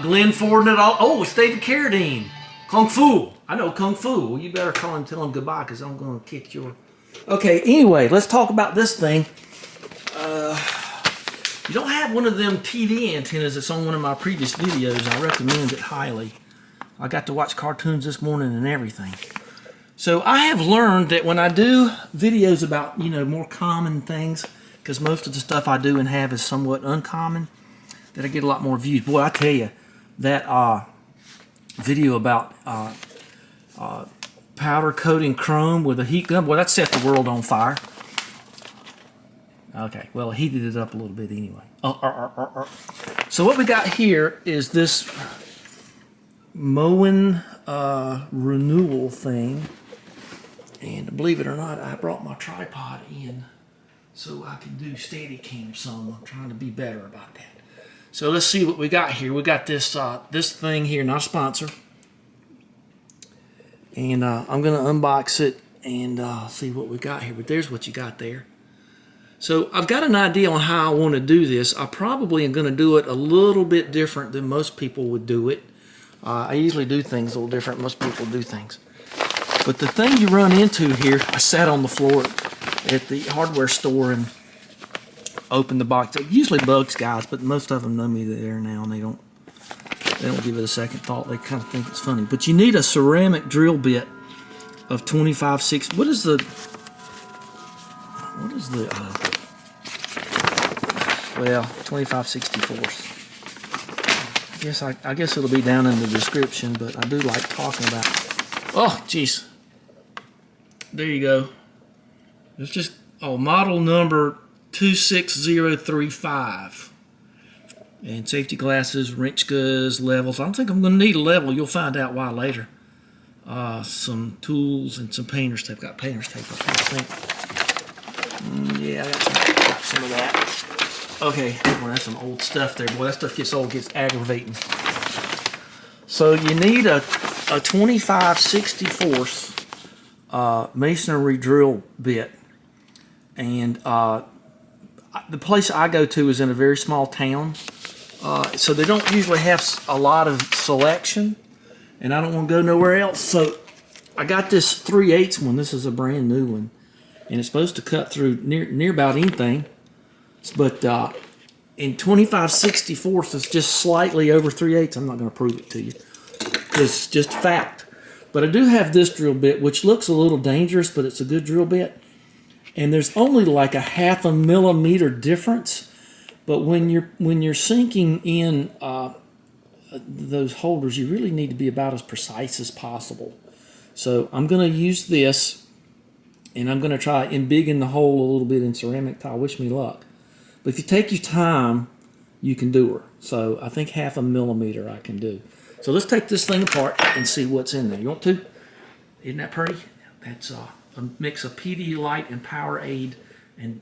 Glenn Ford and it all. Oh, it's David Carradine. Kung Fu. I know Kung Fu. Well, you better call him, tell him goodbye, because I'm going to kick your... Okay, anyway, let's talk about this thing. You don't have one of them TV antennas that's on one of my previous videos. I recommend it highly. I got to watch cartoons this morning and everything. So I have learned that when I do videos about, more common things, because most of the stuff I do and have is somewhat uncommon, that I get a lot more views. Boy, I tell you, that video about powder coating chrome with a heat gun, boy, that set the world on fire. Okay, well, it heated it up a little bit anyway. So what we got here is this Moen Renewal thing. And believe it or not, I brought my tripod in so I can do Steadicam some. I'm trying to be better about that. So let's see what we got here. We got this this thing here, not a sponsor. And I'm going to unbox it and see what we got here. But there's what you got there. So I've got an idea on how I want to do this. I probably am going to do it a little bit different than most people would do it. I usually do things a little different than most people do things. But the thing you run into here, I sat on the floor at the hardware store and opened the box. It usually bugs guys, but most of them know me there now, and they don't give it a second thought. They kind of think it's funny. But you need a ceramic drill bit of 25/6. What is the 25/64. I guess it'll be down in the description, but I do like talking about it. Oh, jeez. There you go. It's just, model number 26035. And safety glasses, wrench goods, levels. I don't think I'm going to need a level. You'll find out why later. Some tools and some painter's tape. Got painter's tape up here, I think. Yeah, I got some of that. Okay, well, that's some old stuff there. Boy, that stuff gets old, gets aggravating. So you need a 25/64 masonry drill bit. And the place I go to is in a very small town. So they don't usually have a lot of selection. And I don't want to go nowhere else. So I got this 3/8 one. This is a brand new one. And it's supposed to cut through near about anything. But in 25/64 is just slightly over 3/8. I'm not going to prove it to you. It's just fact. But I do have this drill bit, which looks a little dangerous, but it's a good drill bit. And there's only like a 1/2 millimeter difference. But when you're sinking in those holders, you really need to be about as precise as possible. So I'm going to use this, and I'm going to try embigging the hole a little bit in ceramic tile. Wish me luck. But if you take your time, you can do her. So I think 1/2 millimeter I can do. So let's take this thing apart and see what's in there. You want to? Isn't that pretty? That's a mix of Pedialyte and Powerade and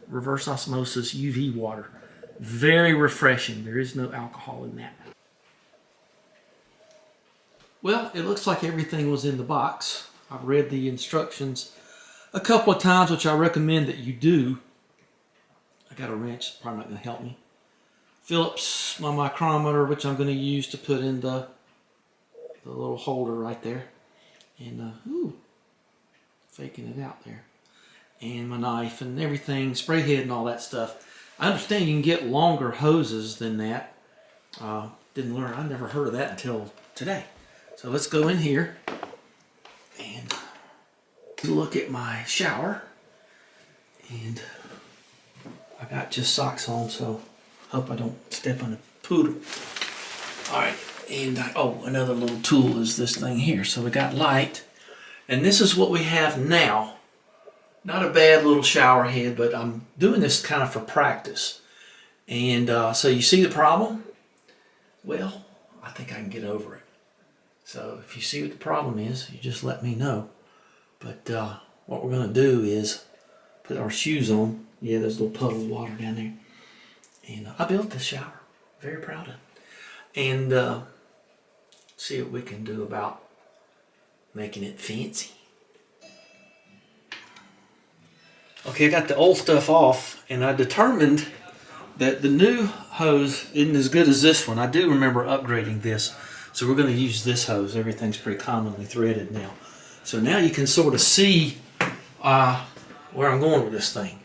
reverse osmosis UV water. Very refreshing. There is no alcohol in that. Well, it looks like everything was in the box. I've read the instructions a couple of times, which I recommend that you do. I got a wrench, probably not going to help me. Phillips, my micrometer, which I'm going to use to put in the little holder right there. And, faking it out there. And my knife and everything, spray head and all that stuff. I understand you can get longer hoses than that. Didn't learn, I never heard of that until today. So let's go in here and look at my shower. And I got just socks on, so hope I don't step on a poodle. Alright, and another little tool is this thing here. So we got light, and this is what we have now. Not a bad little shower head, but I'm doing this kind of for practice. And so you see the problem? Well, I think I can get over it. So if you see what the problem is, you just let me know. But what we're going to do is put our shoes on. Yeah, there's a little puddle of water down there. And I built this shower. Very proud of it. And see what we can do about making it fancy. Okay, I got the old stuff off, and I determined that the new hose isn't as good as this one. I do remember upgrading this, so we're going to use this hose. Everything's pretty commonly threaded now. So now you can sort of see where I'm going with this thing.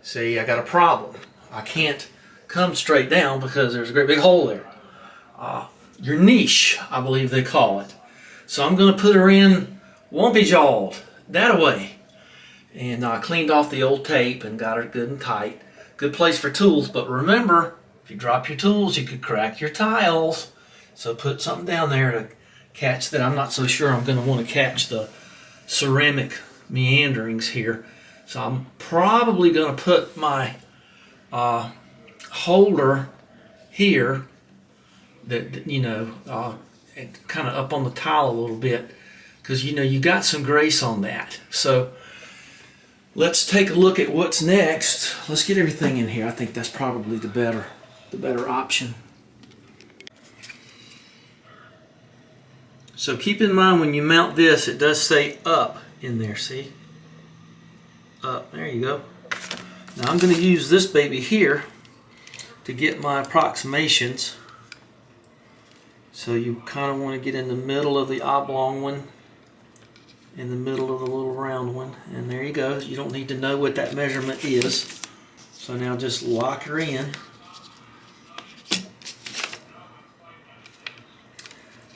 See, I got a problem. I can't come straight down because there's a great big hole there. Your niche, I believe they call it. So I'm going to put her in wumpy jawed, that away. And I cleaned off the old tape and got her good and tight. Good place for tools, but remember, if you drop your tools, you could crack your tiles. So put something down there to catch that. I'm not so sure I'm going to want to catch the ceramic meanderings here. So I'm probably going to put my holder here, that kind of up on the tile a little bit, because you got some grace on that. So let's take a look at what's next. Let's get everything in here. I think that's probably the better option. So keep in mind when you mount this, it does say up in there, see? Up, there you go. Now I'm going to use this baby here to get my approximations. So you kind of want to get in the middle of the oblong one, in the middle of the little round one, and there you go. You don't need to know what that measurement is. So now just lock her in.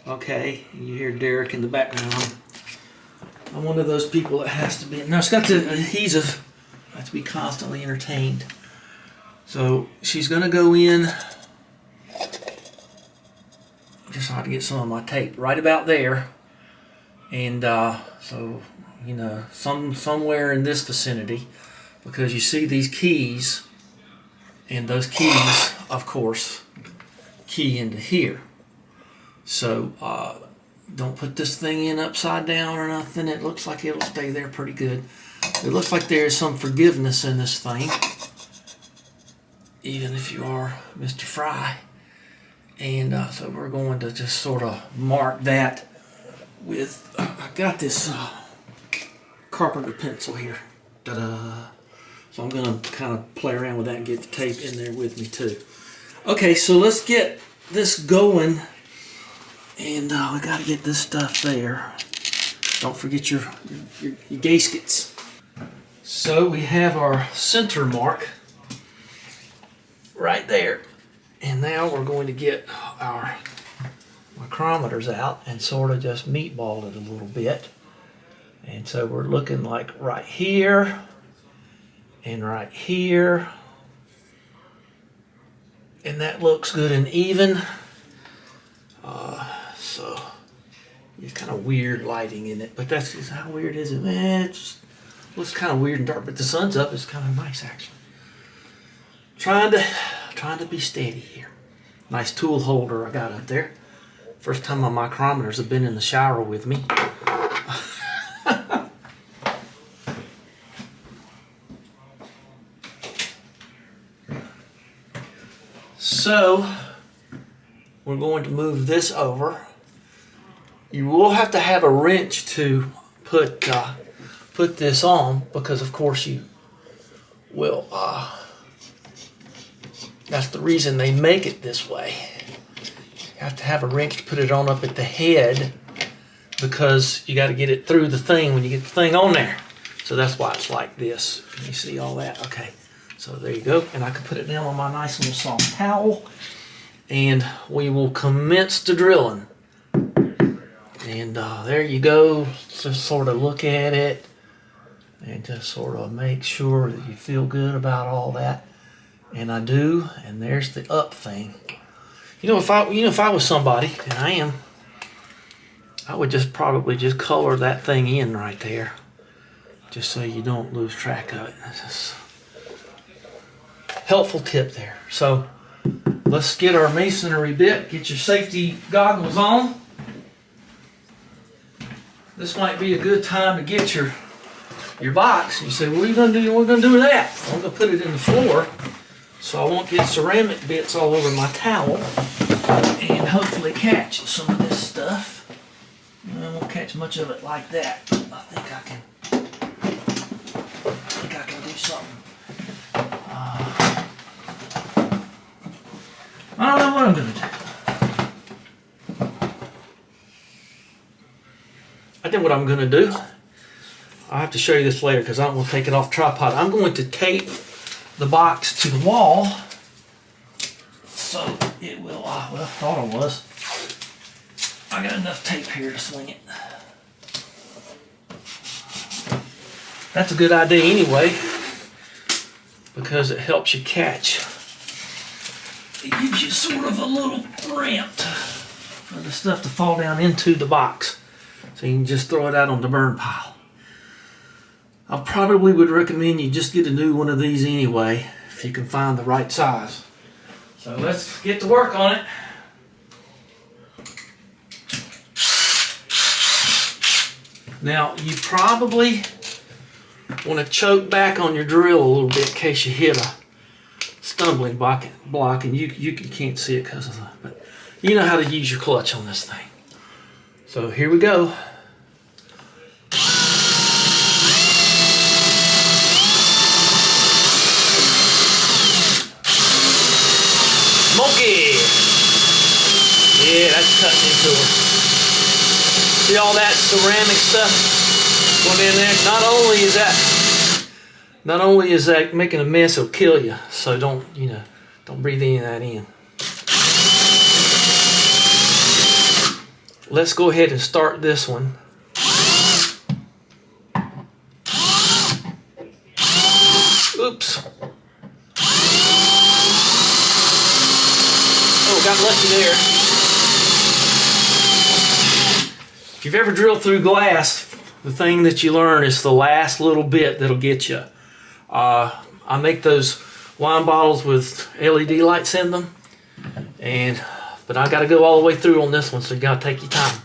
Okay, you hear Derek in the background. I'm one of those people that has to be, no, it's got the adhesive, I have to be constantly entertained. So she's going to go in, just have to get some of my tape right about there. And so, somewhere in this vicinity, because you see these keys, and those keys, of course, key into here. So don't put this thing in upside down or nothing. It looks like it'll stay there pretty good. It looks like there is some forgiveness in this thing, even if you are Mr. Fry. And so we're going to just sort of mark that with, I got this carpenter pencil here. Ta-da! So I'm going to kind of play around with that and get the tape in there with me too. Okay, so let's get this going. And we got to get this stuff there. Don't forget your gaskets. So we have our center mark right there. And now we're going to get our micrometers out and sort of just meatball it a little bit. And so we're looking like right here and right here. And that looks good and even. So it's kind of weird lighting in it, but that's just how weird is it? Man, it looks kind of weird and dark, but the sun's up. It's kind of nice actually. Trying to be steady here. Nice tool holder I got up there. First time my micrometers have been in the shower with me. So we're going to move this over. You will have to have a wrench to put this on, because of course you will. That's the reason they make it this way. You have to have a wrench to put it on up at the head, because you got to get it through the thing when you get the thing on there. So that's why it's like this. Can you see all that? Okay. So there you go. And I can put it down on my nice little soft towel. And we will commence the drilling. And there you go. Just sort of look at it and just sort of make sure that you feel good about all that. And I do. And there's the up thing. If I was somebody, and I am, I would just probably just color that thing in right there, just so you don't lose track of it. That's just helpful tip there. So let's get our masonry bit. Get your safety goggles on. This might be a good time to get your box. You say, what are you going to do? What are we going to do with that? I'm going to put it in the floor so I won't get ceramic bits all over my towel and hopefully catch some of this stuff. I won't catch much of it like that. I think I can do something. know what I'm going to do. I think what I'm going to do, I'll have to show you this later because I don't want to take it off the tripod. I'm going to tape the box to the wall so it will, well, I thought I was. I got enough tape here to swing it. That's a good idea anyway, because it helps you catch. It gives you sort of a little ramp for the stuff to fall down into the box. So you can just throw it out on the burn pile. I probably would recommend you just get a new one of these anyway, if you can find the right size. So let's get to work on it. Now you probably want to choke back on your drill a little bit in case you hit a stumbling block and you can't see it because of that, but you know how to use your clutch on this thing. So here we go. Smoky! Yeah, that's cutting into it. See all that ceramic stuff going in there? Not only is that making a mess, it'll kill you. So don't breathe any of that in. Let's go ahead and start this one. Oops. Oh, got lucky there. If you've ever drilled through glass, the thing that you learn is the last little bit that'll get you. I make those wine bottles with LED lights in them, but I got to go all the way through on this one, so you got to take your time.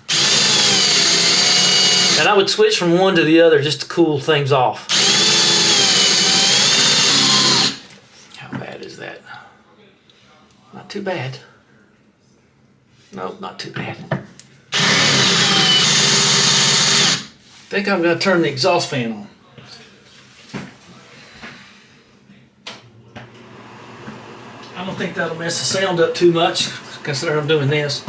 And I would switch from one to the other just to cool things off. How bad is that? Not too bad. Nope, not too bad. I think I'm going to turn the exhaust fan on. I don't think that'll mess the sound up too much, considering I'm doing this.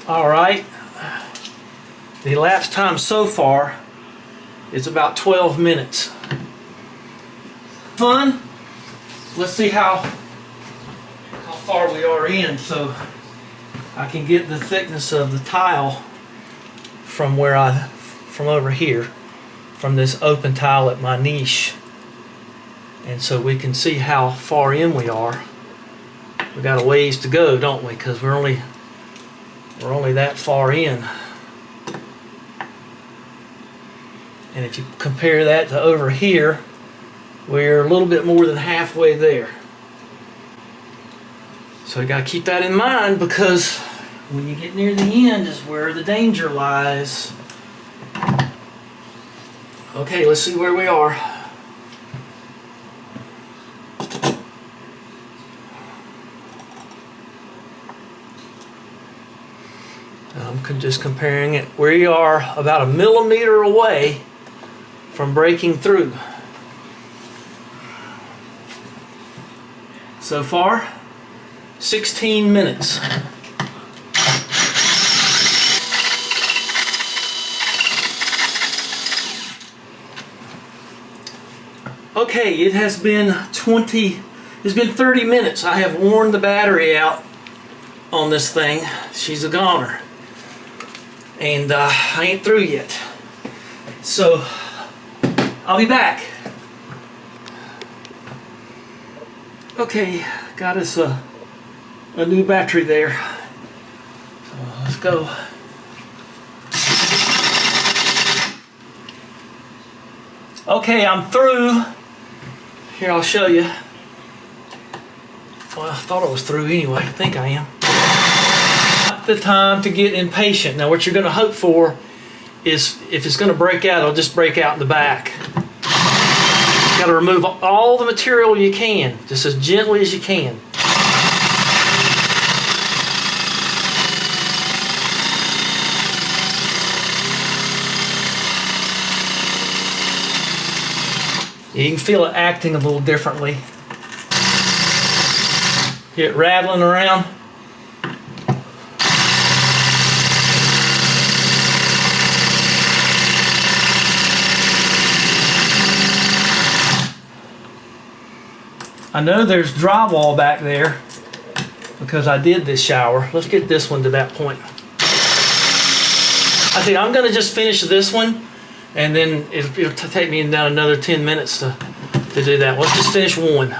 All right. The elapsed time so far is about 12 minutes. Fun. Let's see how far we are in, so I can get the thickness of the tile from over here, from this open tile at my niche, and so we can see how far in we are. We got a ways to go, don't we? Because we're only that far in. And if you compare that to over here, we're a little bit more than halfway there. So you got to keep that in mind, because when you get near the end is where the danger lies. Okay, let's see where we are. I'm just comparing it. We are about a millimeter away from breaking through. So far, 16 minutes. Okay, it has been 30 minutes. I have worn the battery out on this thing. She's a goner. And I ain't through yet. So, I'll be back. Okay, got us a new battery there. So let's go. Okay, I'm through. Here, I'll show you. Well, I thought I was through anyway. I think I am. Not the time to get impatient. Now, what you're going to hope for is, if it's going to break out, it'll just break out in the back. You got to remove all the material you can, just as gently as you can. You can feel it acting a little differently. Hear it rattling around. I know there's drywall back there because I did this shower. Let's get this one to that point. I think I'm gonna just finish this one, and then it'll take me down another 10 minutes to do that. Let's just finish one.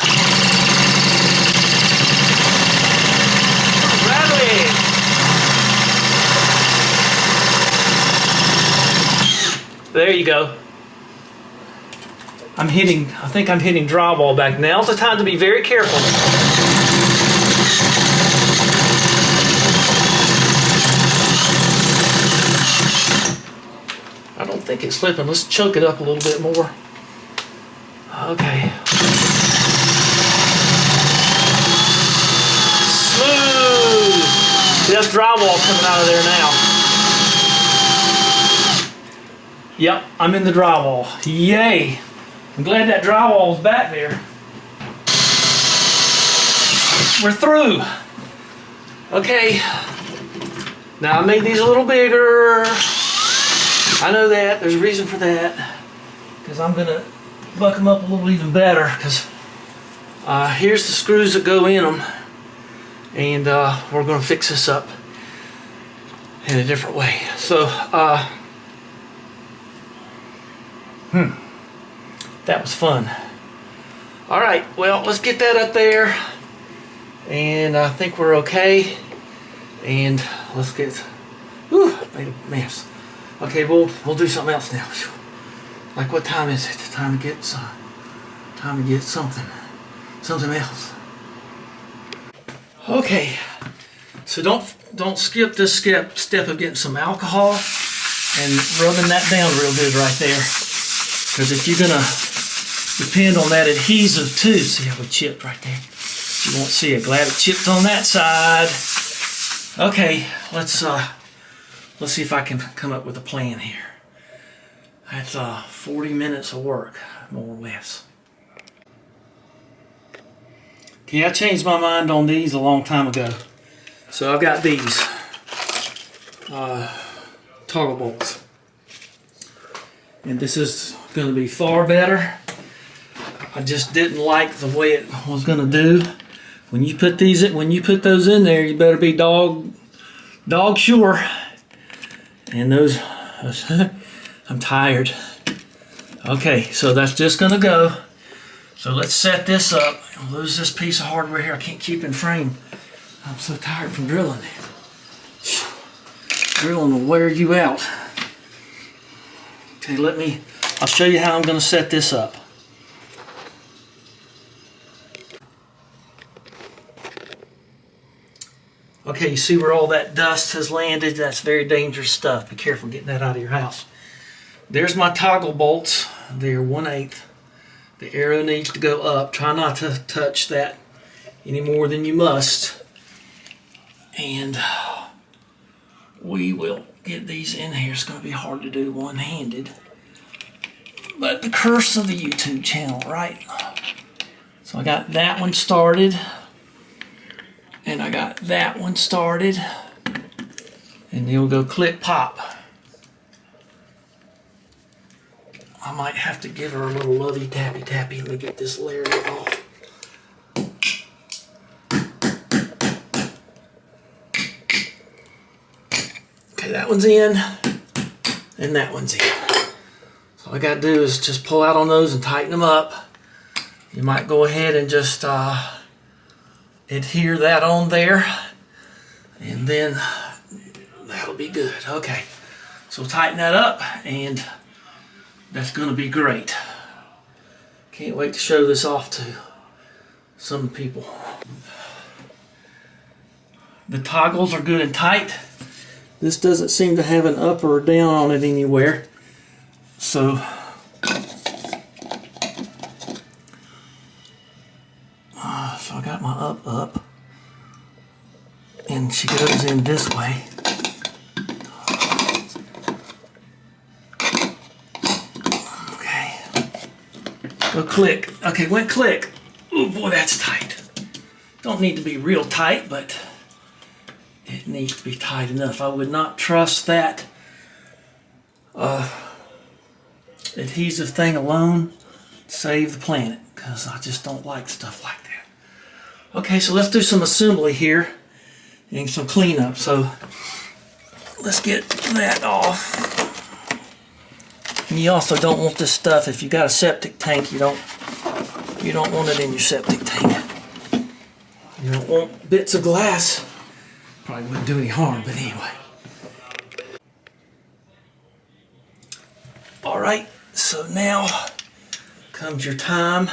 There you go. I think I'm hitting drywall back. Now's the time to be very careful. I don't think it's slipping. Let's choke it up a little bit more. Okay. Smooth. See, that's drywall coming out of there now. Yep, I'm in the drywall. Yay. I'm glad that drywall's back there. We're through. Okay. Now I made these a little bigger. I know that. There's a reason for that. Because I'm going to buck them up a little even better. Because here's the screws that go in them. And we're going to fix this up in a different way. So, that was fun. All right, well, let's get that up there. And I think we're okay. And let's get, whew, made a mess. Okay, we'll do something else now. Like, what time is it? Time to get something else. Okay, so don't skip this step of getting some alcohol and rubbing that down real good right there. Because if you're gonna depend on that adhesive too, see how we chipped right there? You won't see it. Glad it chipped on that side. Okay, let's see if I can come up with a plan here. That's 40 minutes of work, more or less. Okay, I changed my mind on these a long time ago. So I've got these toggle bolts. And this is going to be far better. I just didn't like the way it was going to do. When you put those in there, you better be dog sure. And those, I'm tired. Okay, so that's just going to go. So let's set this up. I'll lose this piece of hardware here. I can't keep in frame. I'm so tired from drilling. Drilling will wear you out. Okay, I'll show you how I'm going to set this up. Okay, you see where all that dust has landed? That's very dangerous stuff. Be careful getting that out of your house. There's my toggle bolts. They're 1/8. The arrow needs to go up. Try not to touch that any more than you must. And we will get these in here. It's going to be hard to do one-handed. But the curse of the YouTube channel, right? So I got that one started. And I got that one started. And then we'll go click pop. I might have to give her a little lovey tappy. Let me get this layer off. Okay, that one's in. And that one's in. So all I got to do is just pull out on those and tighten them up. You might go ahead and just adhere that on there, and then that'll be good. Okay, so tighten that up, and that's going to be great. Can't wait to show this off to some people. The toggles are good and tight. This doesn't seem to have an up or down on it anywhere, so I got my up, and she goes in this way. Okay. Go click. Okay, went click. Oh boy, that's tight. Don't need to be real tight, but it needs to be tight enough. I would not trust that adhesive thing alone to save the planet, because I just don't like stuff like that. Okay, so let's do some assembly here and some cleanup. So let's get that off. And you also don't want this stuff, if you got a septic tank, you don't want it in your septic tank. You don't want bits of glass. Probably wouldn't do any harm, but anyway. All right, so now comes your time,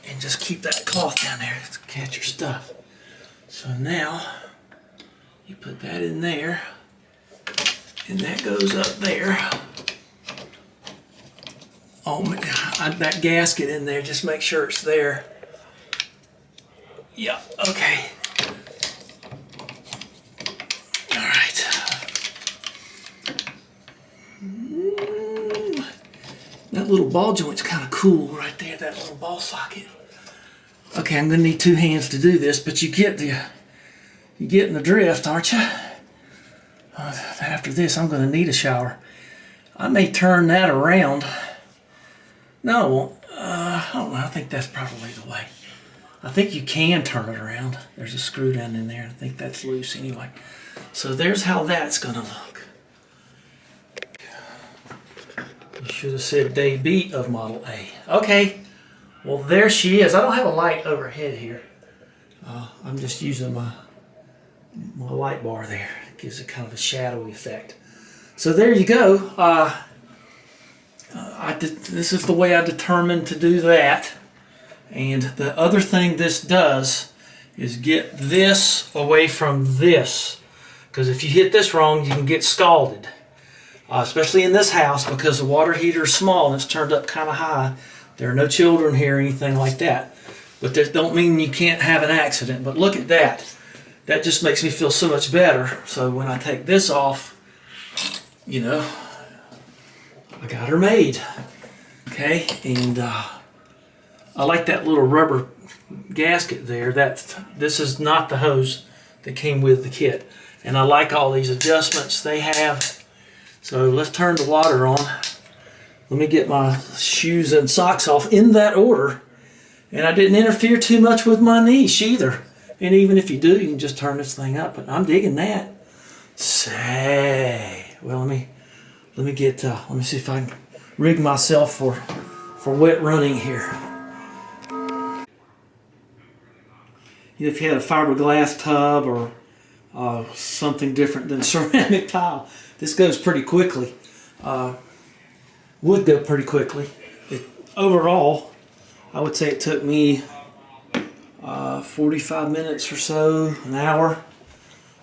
and just keep that cloth down there to catch your stuff. So now you put that in there, and that goes up there. Oh, that gasket in there, just make sure it's there. Yeah, okay. All right. That little ball joint's kind of cool right there, that little ball socket. Okay, I'm gonna need 2 hands to do this, but you're getting the drift, aren't you? After this, I'm gonna need a shower. I may turn that around. No, I don't know, I think that's probably the way. I think you can turn it around. There's a screw down in there. I think that's loose anyway. So there's how that's gonna look. You should have said day B of Model A. Okay, well there she is. I don't have a light overhead here. I'm just using my light bar there. It gives it kind of a shadowy effect. So there you go. This is the way I determined to do that. And the other thing this does is get this away from this. Because if you hit this wrong, you can get scalded. Especially in this house, because the water heater is small and it's turned up kind of high. There are no children here or anything like that. But that don't mean you can't have an accident. But look at that. That just makes me feel so much better. So when I take this off, you know, I got her made. Okay, and I like that little rubber gasket there. This is not the hose that came with the kit. And I like all these adjustments they have. So let's turn the water on. Let me get my shoes and socks off in that order. And I didn't interfere too much with my niche either. And even if you do, you can just turn this thing up. But I'm digging that. Say, well, let me see if I can rig myself for wet running here. If you had a fiberglass tub or something different than ceramic tile, this goes pretty quickly. Would go pretty quickly. Overall, I would say it took me 45 minutes or so, an hour.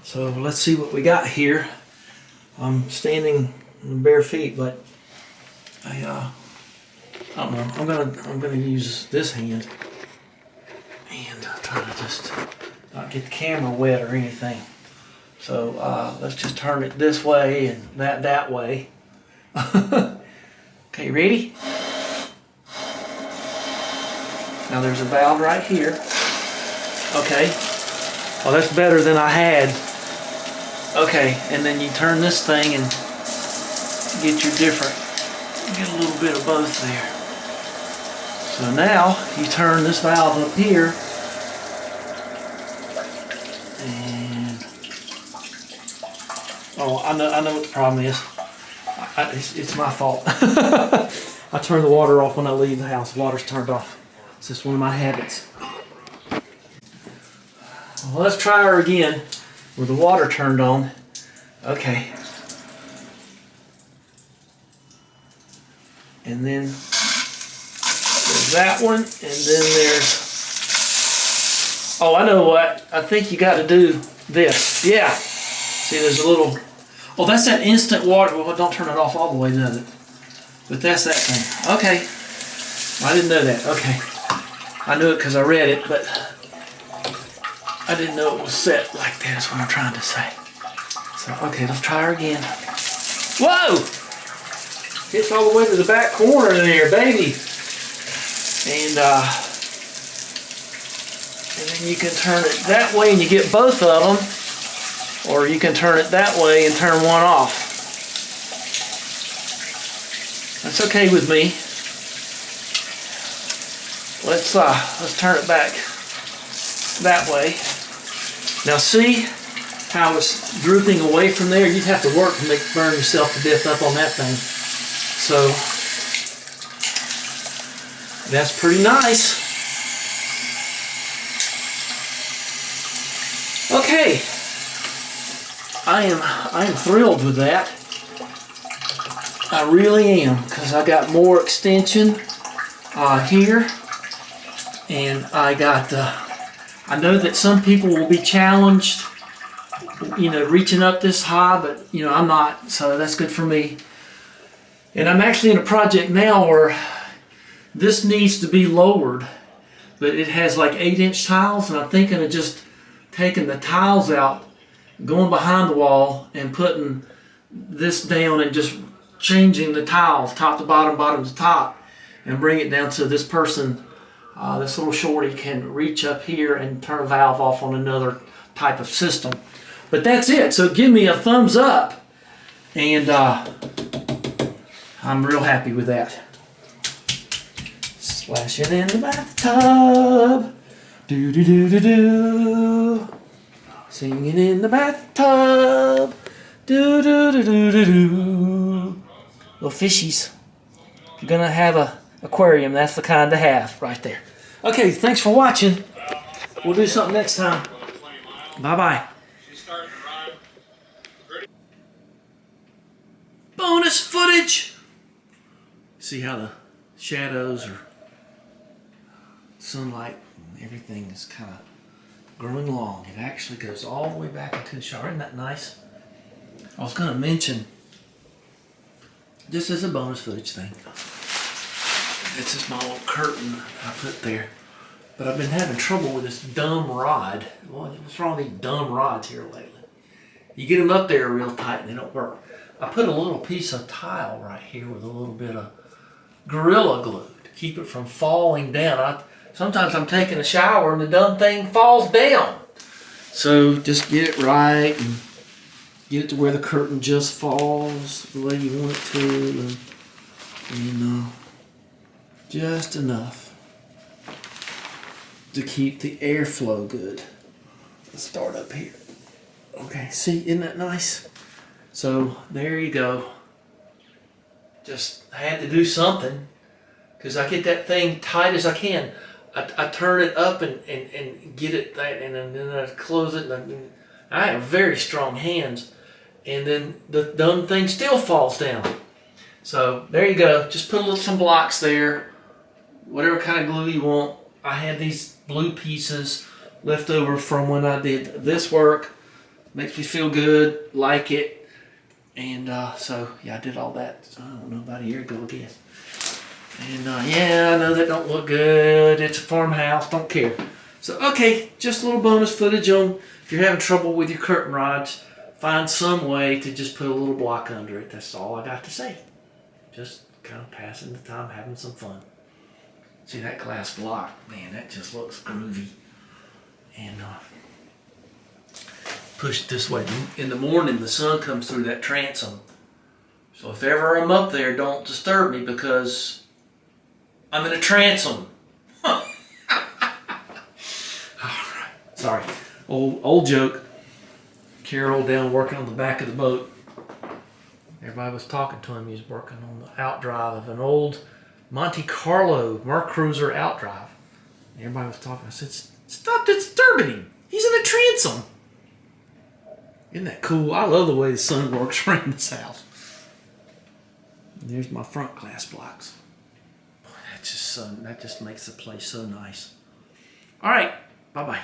So let's see what we got here. I'm standing in bare feet, but I don't know. I'm gonna use this hand and try to just not get the camera wet or anything. So let's just turn it this way and that way. Okay, ready? Now there's a valve right here. Okay. Well, that's better than I had. Okay, and then you turn this thing and get a little bit of both there. So now you turn this valve up here and I know what the problem is. It's my fault. I turn the water off when I leave the house. The water's turned off. It's just one of my habits. Well, let's try her again with the water turned on. Okay. And then there's that one, and then there's, oh, I know what. I think you got to do this. Yeah. See, there's a little, oh, that's that instant water. Well, don't turn it off all the way, does it? But that's that thing. Okay. I didn't know that. Okay. I knew it because I read it, but I didn't know it was set like that. That's what I'm trying to say. So, okay, let's try her again. Whoa! Hits all the way to the back corner there, baby. And then you can turn it that way and you get both of them. Or you can turn it that way and turn one off. That's okay with me. Let's turn it back that way. Now see how it's drooping away from there? You'd have to work to burn yourself to death up on that thing. So that's pretty nice. Okay. I am thrilled with that. I really am, because I got more extension here, and I know that some people will be challenged, reaching up this high, but I'm not, so that's good for me. And I'm actually in a project now where this needs to be lowered, but it has like 8-inch tiles, and I'm thinking of just taking the tiles out, going behind the wall and putting this down and just changing the tiles top to bottom, bottom to top, and bring it down so this person, this little shorty, can reach up here and turn a valve off on another type of system. But that's it. So give me a thumbs up, and I'm real happy with that. Splashing in the bathtub, do do do do do. Singing in the bathtub, do do do do do do. Little fishies. If you're gonna have an aquarium, that's the kind to have right there. Okay, thanks for watching. We'll do something next time. Bye bye. Bonus footage. See how the shadows or sunlight and everything is kind of growing long. It actually goes all the way back into the shower. Isn't that nice? I was going to mention, this is a bonus footage thing. This is my little curtain I put there. But I've been having trouble with this dumb rod. What's wrong with these dumb rods here lately? You get them up there real tight and they don't work. I put a little piece of tile right here with a little bit of Gorilla Glue to keep it from falling down. Sometimes I'm taking a shower and the dumb thing falls down. So just get it right and get it to where the curtain just falls the way you want it to. And just enough to keep the airflow good. Let's start up here. Okay, see, isn't that nice? So there you go. Just had to do something because I get that thing tight as I can. I turn it up and get it tight, and then I close it. And I have very strong hands, and then the dumb thing still falls down. So there you go. Just put some blocks there, whatever kind of glue you want. I had these blue pieces left over from when I did this work. Makes me feel good, like it. And so, yeah, I did all that, I don't know, about a year ago, I guess. And yeah, I know that don't look good. It's a farmhouse, don't care. So, okay, just a little bonus footage on if you're having trouble with your curtain rods, find some way to just put a little block under it. That's all I got to say. Just kind of passing the time, having some fun. See that glass block, man, that just looks groovy. And push it this way. In the morning, the sun comes through that transom. So if ever I'm up there, don't disturb me because I'm in a transom. All right. Sorry. Old joke. Carol down working on the back of the boat. Everybody was talking to him. He was working on the outdrive of an old Monte Carlo Mark Cruiser outdrive. Everybody was talking. I said, stop disturbing him. He's in a transom. Isn't that cool? I love the way the sun works around this house. And there's my front glass blocks. Boy, that just makes the place so nice. All right. Bye-bye.